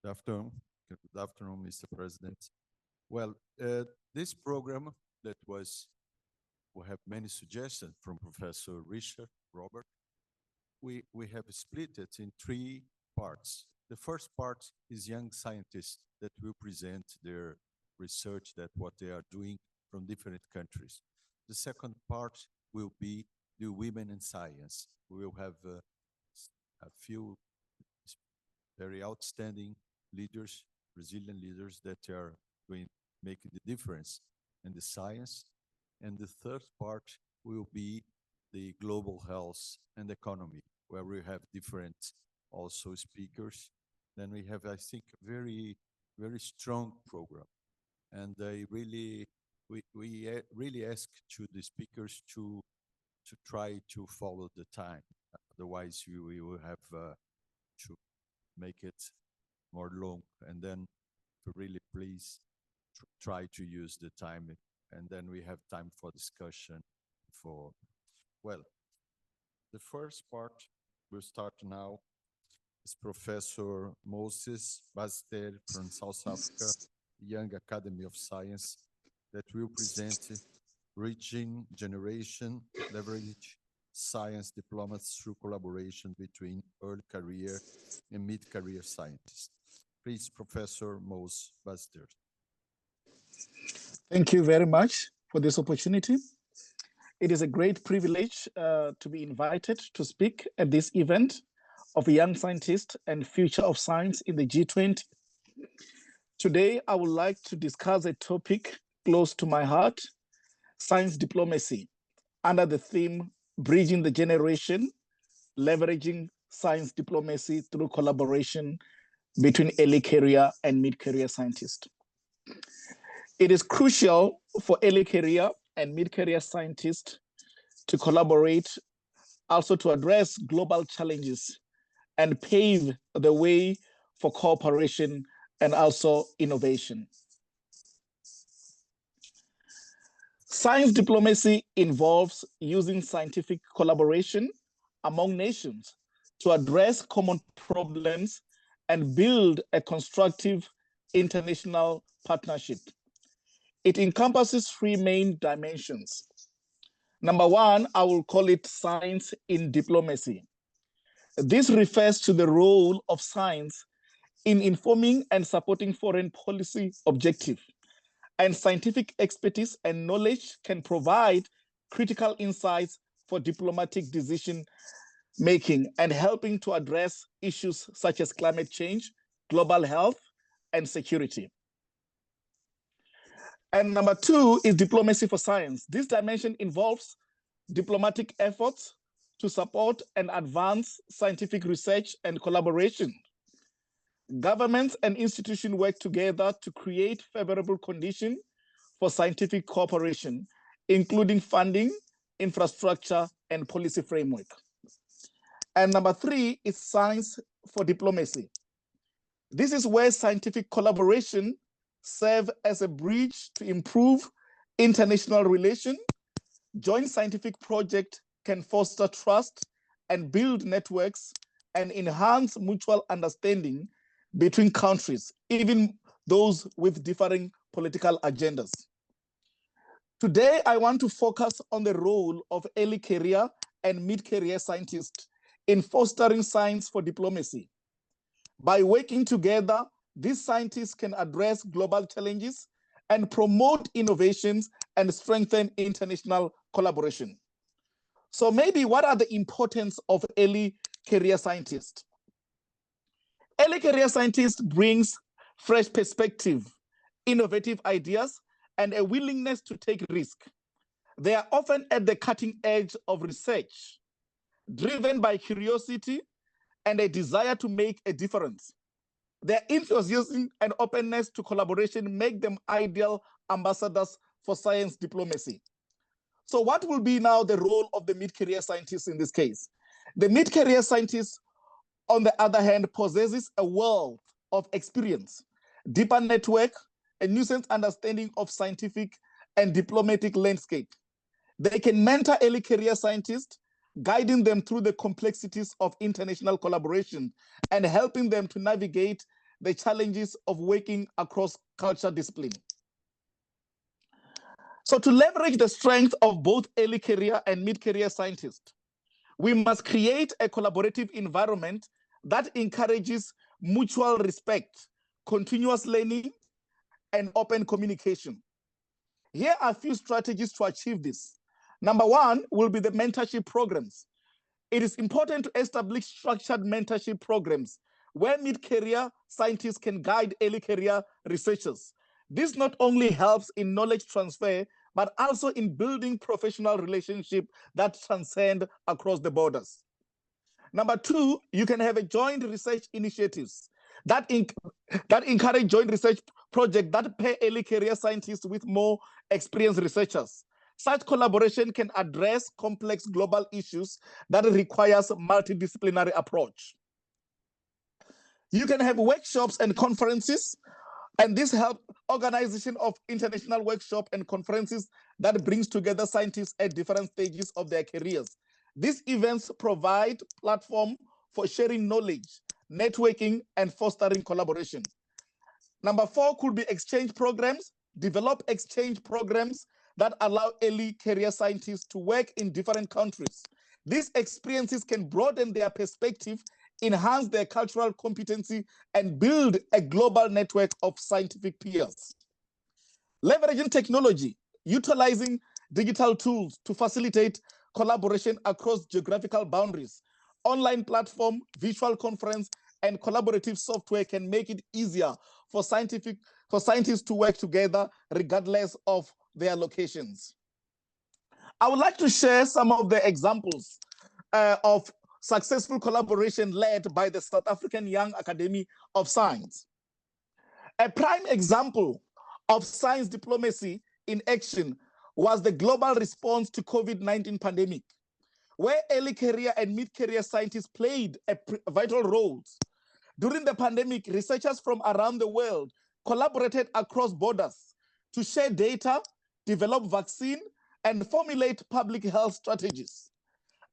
Good afternoon. Good afternoon, Mr. President. Well, this program that was, we have many suggestions from Professor Richard, Robert. We have split it in three parts. The first part is young scientists that will present their research, that what they are doing from different countries. The second part will be the women in science. We will have a few very outstanding leaders, Brazilian leaders that are going making the difference in the science. And the third part will be the global health and economy, where we have different also speakers. Then we have, I think, a very strong program. And I really, we really ask to the speakers to try to follow the time. Otherwise, we will have to make it more long, and then to really please try to use the time, and then we have time for discussion. Well, the first part will start now. Is Professor Moses Basitere from South Africa, Young Academy of Science, that will present Reaching Generation, Leverage Science Diplomas through Collaboration between Early Career and Mid-Career Scientists. Please, Professor Moses Basitere. Thank you very much for this opportunity. It is a great privilege to be invited to speak at this event of young scientists and future of science in the G20. Today, I would like to discuss a topic close to my heart, science diplomacy, under the theme Bridging the Generation, Leveraging Science Diplomacy through Collaboration between Early Career and Mid-Career Scientists. It is crucial for early career and mid-career scientists to collaborate, also to address global challenges and pave the way for cooperation and also innovation. Science diplomacy involves using scientific collaboration among nations to address common problems and build a constructive international partnership. It encompasses three main dimensions. Number one, I will call it science in diplomacy. This refers to the role of science in informing and supporting foreign policy objectives. And scientific expertise and knowledge can provide critical insights for diplomatic decision making and helping to address issues such as climate change, global health, and security. And number two is diplomacy for science. This dimension involves diplomatic efforts to support and advance scientific research and collaboration. Governments and institutions work together to create favorable conditions for scientific cooperation, including funding, infrastructure, and policy framework. And number three is science for diplomacy. This is where scientific collaboration serve as a bridge to improve international relations. Joint scientific projects can foster trust and build networks and enhance mutual understanding between countries, even those with differing political agendas. Today, I want to focus on the role of early career and mid-career scientists in fostering science for diplomacy. By working together, these scientists can address global challenges and promote innovations and strengthen international collaboration. So maybe what are the importance of early career scientists? Early career scientists brings fresh perspective, innovative ideas, and a willingness to take risk. They are often at the cutting edge of research, driven by curiosity and a desire to make a difference. Their enthusiasm and openness to collaboration make them ideal ambassadors for science diplomacy. So what will be now the role of the mid-career scientist in this case? The mid-career scientist, on the other hand, possesses a wealth of experience, deeper network, a nuanced understanding of scientific and diplomatic landscape. They can mentor early career scientists, guiding them through the complexities of international collaboration and helping them to navigate the challenges of working across culture discipline. So to leverage the strength of both early career and mid-career scientists, we must create a collaborative environment that encourages mutual respect, continuous learning, and open communication. Here are a few strategies to achieve this. Number one will be the mentorship programs. It is important to establish structured mentorship programs where mid-career scientists can guide early career researchers. This not only helps in knowledge transfer, but also in building professional relationships that transcend across the borders. Number two, you can have a joint research initiatives that encourage joint research projects that pair early career scientists with more experienced researchers. Such collaboration can address complex global issues that requires multidisciplinary approach. You can have workshops and conferences, and this helps organization of international workshops and conferences that brings together scientists at different stages of their careers. These events provide platform for sharing knowledge, networking, and fostering collaboration. Number four could be exchange programs. Develop exchange programs that allow early career scientists to work in different countries. These experiences can broaden their perspective, enhance their cultural competency, and build a global network of scientific peers. Leveraging technology, utilizing digital tools to facilitate collaboration across geographical boundaries. Online platform, virtual conference, and collaborative software can make it easier for scientists to work together regardless of their locations. I would like to share some of the examples of successful collaboration led by the South African Young Academy of Science. A prime example of science diplomacy in action was the global response to COVID-19 pandemic, where early career and mid-career scientists played vital roles. During the pandemic, researchers from around the world collaborated across borders to share data, develop vaccine, and formulate public health strategies.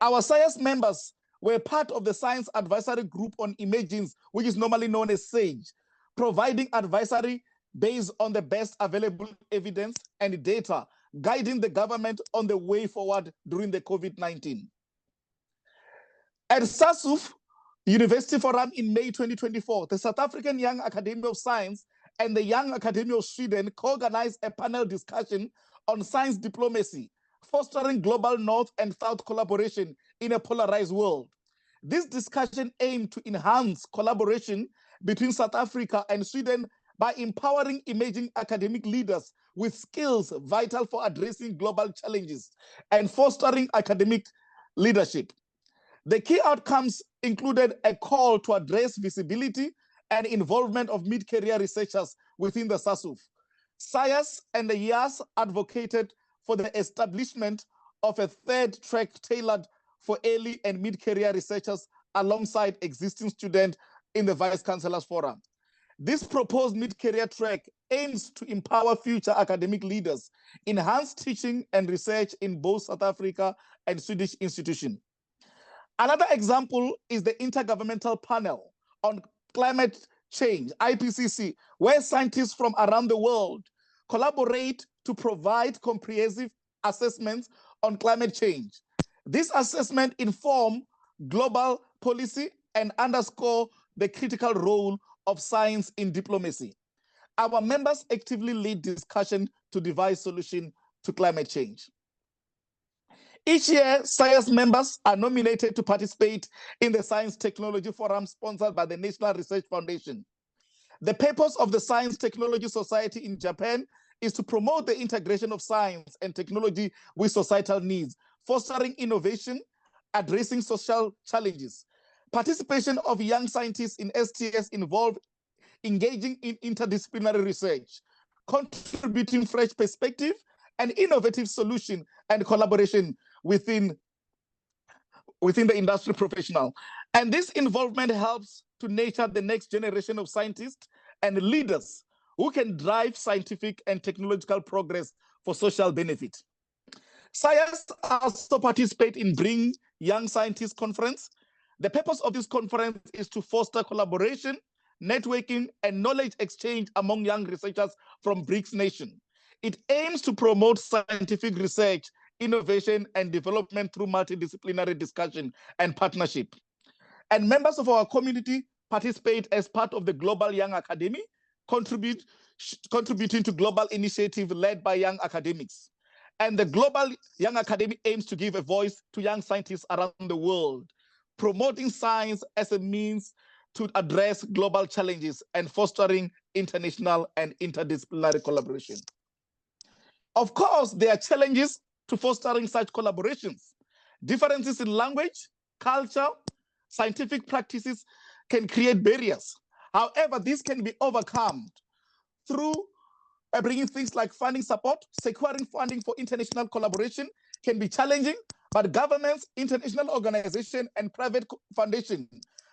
Our science members were part of the Science Advisory Group on Emergence, which is normally known as SAGE, providing advisory based on the best available evidence and data, guiding the government on the way forward during the COVID-19. At SASUF University Forum in May 2024, the South African Young Academy of Science and the Young Academy of Sweden co-organized a panel discussion on science diplomacy, fostering global North and South collaboration in a polarized world. This discussion aimed to enhance collaboration between South Africa and Sweden by empowering emerging academic leaders with skills vital for addressing global challenges and fostering academic leadership. The key outcomes included a call to address visibility and involvement of mid-career researchers within the SASUF. SciAS and the YAS advocated for the establishment of a third track tailored for early and mid-career researchers alongside existing students in the Vice Chancellor's Forum. This proposed mid-career track aims to empower future academic leaders, enhance teaching and research in both South Africa and Swedish institutions. Another example is the Intergovernmental Panel on Climate Change, IPCC, where scientists from around the world collaborate to provide comprehensive assessments on climate change. This assessment informs global policy and underscore the critical role of science in diplomacy. Our members actively lead discussion to devise solutions to climate change. Each year, SciAS members are nominated to participate in the Science Technology Forum sponsored by the National Research Foundation. The purpose of the Science Technology Society in Japan is to promote the integration of science and technology with societal needs, fostering innovation, addressing social challenges. Participation of young scientists in STS involve engaging in interdisciplinary research, contributing fresh perspective and innovative solution and collaboration within the industry professional. And this involvement helps to nurture the next generation of scientists and leaders who can drive scientific and technological progress for social benefit. SciAS also participate in Bring Young Scientists Conference. The purpose of this conference is to foster collaboration, networking, and knowledge exchange among young researchers from BRICS nations. It aims to promote scientific research, innovation, and development through multidisciplinary discussion and partnership. And members of our community participate as part of the Global Young Academy, contributing to global initiative led by young academics. And the Global Young Academy aims to give a voice to young scientists around the world, promoting science as a means to address global challenges and fostering international and interdisciplinary collaboration. Of course, there are challenges to fostering such collaborations. Differences in language, culture, scientific practices can create barriers. However, this can be overcome through bringing things like funding support. Securing funding for international collaboration can be challenging, but governments, international organizations, and private foundations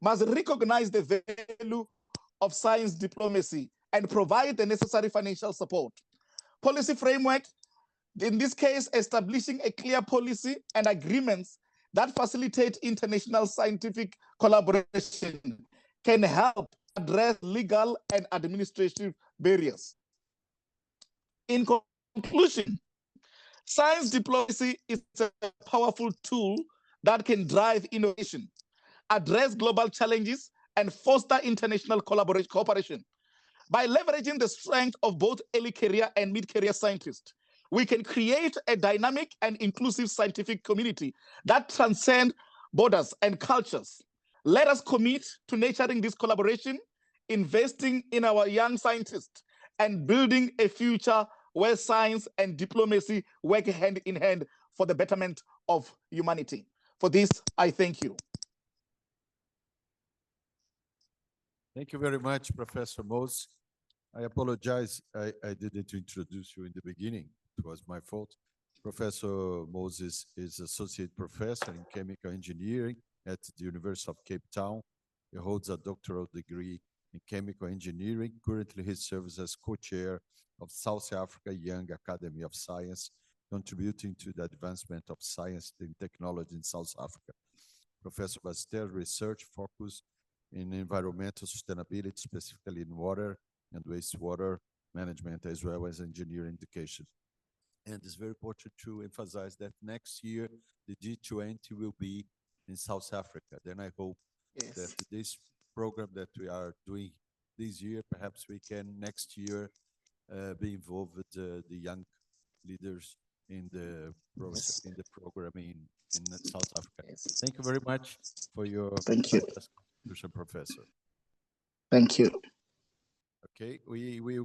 must recognize the value of science diplomacy and provide the necessary financial support. Policy framework, in this case, establishing a clear policy and agreements that facilitate international scientific collaboration can help address legal and administrative barriers. In conclusion, science diplomacy is a powerful tool that can drive innovation, address global challenges, and foster international cooperation. By leveraging the strength of both early career and mid-career scientists, we can create a dynamic and inclusive scientific community that transcends borders and cultures. Let us commit to nurturing this collaboration, investing in our young scientists, and building a future where science and diplomacy work hand in hand for the betterment of humanity. For this, I thank you. Thank you very much, Professor Mose. I apologize, I didn't introduce you in the beginning. It was my fault. Professor Moses is Associate Professor in Chemical Engineering at the University of Cape Town. He holds a doctoral degree in Chemical Engineering. Currently, he serves as co-chair of South Africa Young Academy of Science, contributing to the advancement of science and technology in South Africa. Professor Basitere's research focus in environmental sustainability, specifically in water and wastewater management, as well as engineering education. And it's very important to emphasize that next year, the G20 will be in South Africa. Then I hope that this program that we are doing this year, perhaps we can next year be involved with the young leaders in the process, in the program in South Africa. Thank you very much for your contribution, Professor. Thank you. Okay, we